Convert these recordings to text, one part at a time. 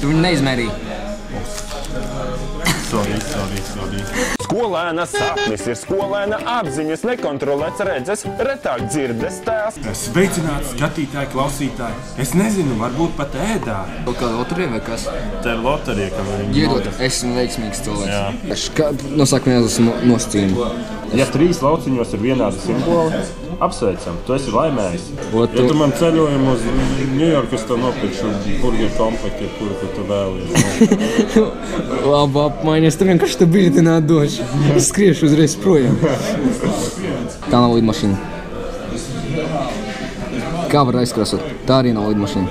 Tu viņu neizmērīji. Sorry. Skolēna sapnis ir skolēna apziņas, nekontrolēts redzes, retāk dzirdes tēls. Sveicināti skatītāji, klausītāji. Es nezinu, varbūt pat ēdā. Kaut kāda loterija vai kas? Tā ir loterija, ka viņi Iedot, esmu veiksmīgs cilvēks. Nosākumā esmu nosacījumi. Ja 3 lauciņos ir vienādi simboli, apsveicam, tu esi laimējis. Ja tu man ceļojumu uz Ņujorku, es tev nopirkšu burgeru komplektu, kuru tu vēlies. Labi, apmaiņas, tu vienkārši tu biļeti nādoši. Es skriešu uzreiz projām. Tā nav lidmašīna. Kā var aizkrasot? Tā arī nav lidmašīna.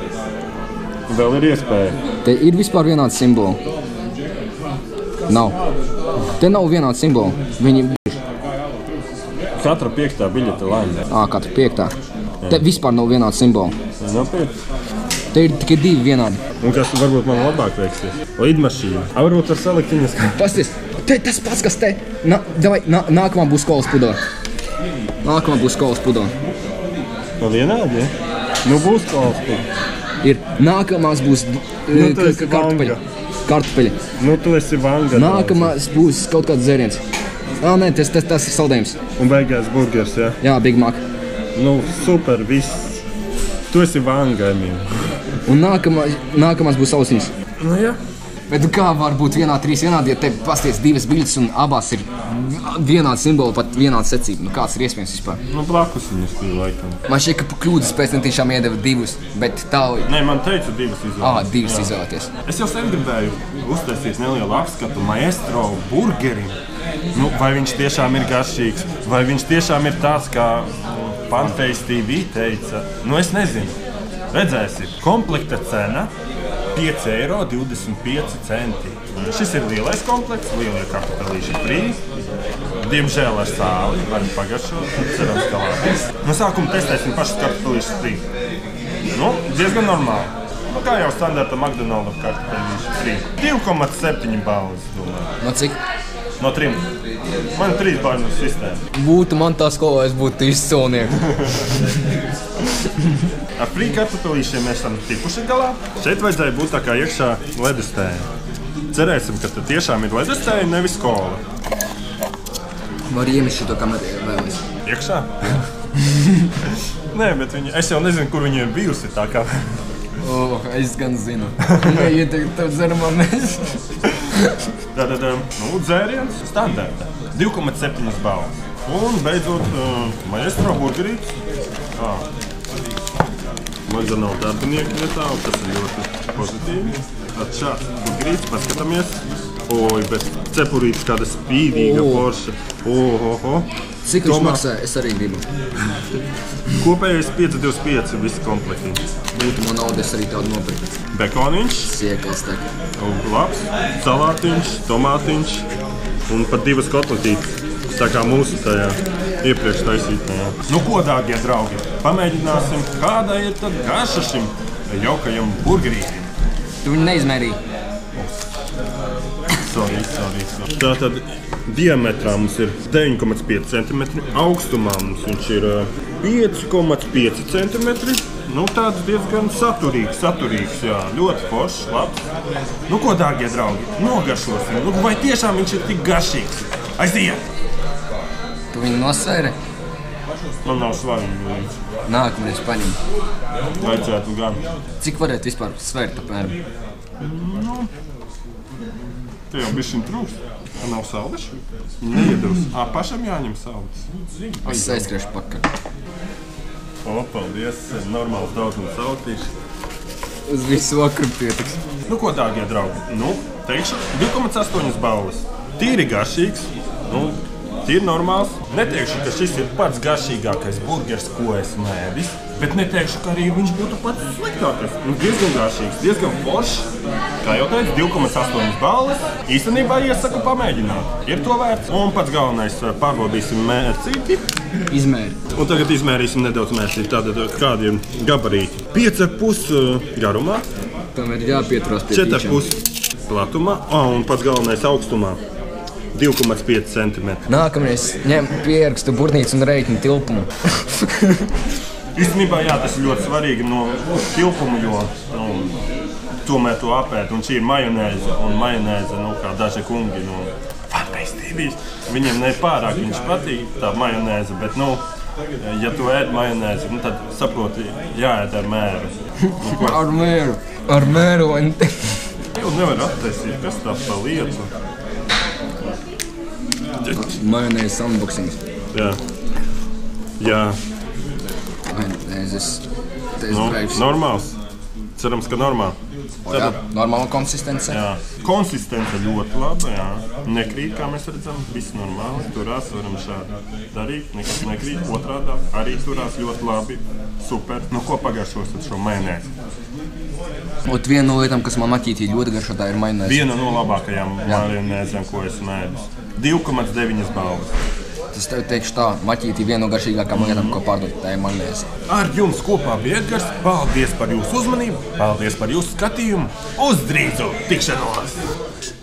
Vēl ir iespēja. Te ir vispār vienāds simboli. Nav. Te nav vienāds simboli. Viņi... Katra 5. biļete laimē. Katra 5. Te vispār nav vienāds simboli. Nopietni. Te ir tikai 2 vienādi. Un kas varbūt man labāk veiksies? Lidmašīna. Varbūt ar selektiņas. Pasties, te tas pats, kas te. Nākamā būs skolas pudora. Nākamā būs skolas pudora. No vienādi, ja? Nu būs skolas pudora. Ir. Nākamās būs kartupeļi. Kartupeļi. Nu tu esi vanga. Nākamās būs kaut kāds dzēriens. Nē, tas ir saldējums. Un beigās burgers, ja? Jā, Big Mac. Nu, super, viss. Tu esi vanga, Emīl. Un nākamās būs ausiņas. Nu, jā. Bet kā var būt 3 vienādi, ja te pasties 2 biļetes un abās ir vienādi simboli, pat vienāda secība? Nu, kāds ir iespējams vispār? Nu, blakus viņas bija laikam. Man šķiet, ka kļūdas pēc netiešām iedeva 2, bet tā... Nē, man teica 2 izvēlēties. 2 izvēlēties. Es jau sen gribēju uztaisīt nelielu apskatu Maestro burgerim. Nu, vai viņš tiešām ir garšīgs, vai viņš tiešām ir tāds, kā Fanface TV teica. Nu, es nezinu. Redzēsim. Komplekta cena 5,25 €. Šis ir lielais komplekts, lielie kartupelīši frī. Diemžēl ar sāli, varam pagaršot, cerams, ka labi. No sākuma testēsim pašas kartupelīšas frī. Nu, diezgan normāli. Nu, kā jau standarta McDonald's kartupelīši frī. 2,7 balvas, domāju. No cik? No 3. Man ir 3 balvu sistēma. Būtu man tā skolā, es būtu izsolnieku. Ar frī kartupelīšiem mēs esam tikuši galā. Šeit vajadzēja būt tā kā iekšā ledustēja. Cerēsim, ka tad tiešām ir ledustēja, nevis kola. Var iemest šito kamerē vēlēs. Iekšā? Nē, bet es jau nezinu, kur viņi ir bijusi tā kā. Es gan zinu. Neieteikt tev dzeramā mēs. Tātad, nu, dzēriens standarta. 2,7 balvas. Un beidzot, Maestro burgerīts. McDonald's darbinieki netālu, tas ir ļoti pozitīvi. Tad šāds burgerīts, paskatāmies. Oi, bez cepurītes kāda spīdīga porša. Ohoho. Cik viņš maksā? Es arī gribu. Kopējais 5,25 visi komplekti. Būtu man nauda, es arī tādu nopirkt. Bekoniņš. Siekals tek. Labs, salātiņš, tomātiņš un pat 2 kotletītes. Tā kā mūsu tajā iepriekš taisītajā. Nu ko, dārgie draugi, pamēģināsim, kāda ir tad garša šim jaukajam burgerītim. Tu viņu neizmērīji. Sorry. Tātad diametrā mums ir 9,5 cm, augstumā mums viņš ir 5,5 cm. Nu, tāds diezgan saturīgs, jā, ļoti foršs, labs. Nu ko, dārgie draugi, nogaršosim, nu vai tiešām viņš ir tik garšīgs? Aiziet! Tu viņu nosvēri? Man nav svarīgi līdz. Nākamreiz paņem. Vajadzētu gan. Cik varētu vispār svērt apmēram? Nu, te jau bišķiņ trūkst. Nav saldeši? Neiedrus. Pašam jāņem saldes. Es aizskriešu pakaļ. Paldies. Normāls daudzums saltīši. Uz visu vakaru pietiks. Nu ko, dārgie draugi? Nu, teikšu, 2,8 balvas. Tīri garšīgs. Nu, tīri normāls. Neteikšu, ka šis ir pats garšīgākais burgers, ko esmu ēdis. Bet neteikšu, ka arī viņš būtu pats sliktākais. Nu, diezgan garšīgs, diezgan foršs. Kā jau teicu, 2,8 balvas. Īstenībā iesaku pamēģināt. Ir to vērts. Un pats galvenais pārbaudīsim mērcīti. Izmēri. Un tagad izmērīsim nedaudz mērcīti. Tātad kādiem gabarīti. 5,5 garumā. Tam ir jāpieturās pie tīčiem. 4,5 platumā. Un pats galvenais augstumā. 2,5 cm. Nākamreiz ņem pierakstu burnīcu un reiķinu tilpumu. Īstenībā, jā, tas ir ļoti svarīgi no tilpumu, jo tomēr to apēd. Un šī ir majonēze, un majonēze, nu, kā daži kungi, nu, fantaistības. Viņiem nepārāk viņš patīk, tā majonēze, bet, nu, ja tu ēd majonēzi, nu, tad saproti, jāēd ar mēru. Ar mēru. Jau nevar attaisīt, kas tā pa lietu. Majonēzes unboxings. Jā. Majonēzes. Nu, normāls. Cerams, ka normāli. Jā, normāla konsistence. Jā. Konsistence ļoti laba, jā. Nekrīt, kā mēs redzam, viss normāli. Turās varam šādi darīt, nekas nekrīt. Otrādā arī turās ļoti labi. Super. Nu, ko pagaršos ar šo majonēzi? Ot, viena no lietām, kas man maķītī ļoti garšo, tā ir majonēze. Viena no labākajām majonēzēm, ko esmu ēdis. 2,9 balvas. Es tev teikšu tā, maķītī viena no garšīgākām lietām, ko pārdot, tā ir majonēze. Ar jums kopā bija Edgars. Paldies par jūsu uzmanību, paldies par jūsu skatījumu. Uz drīzu tikšanos!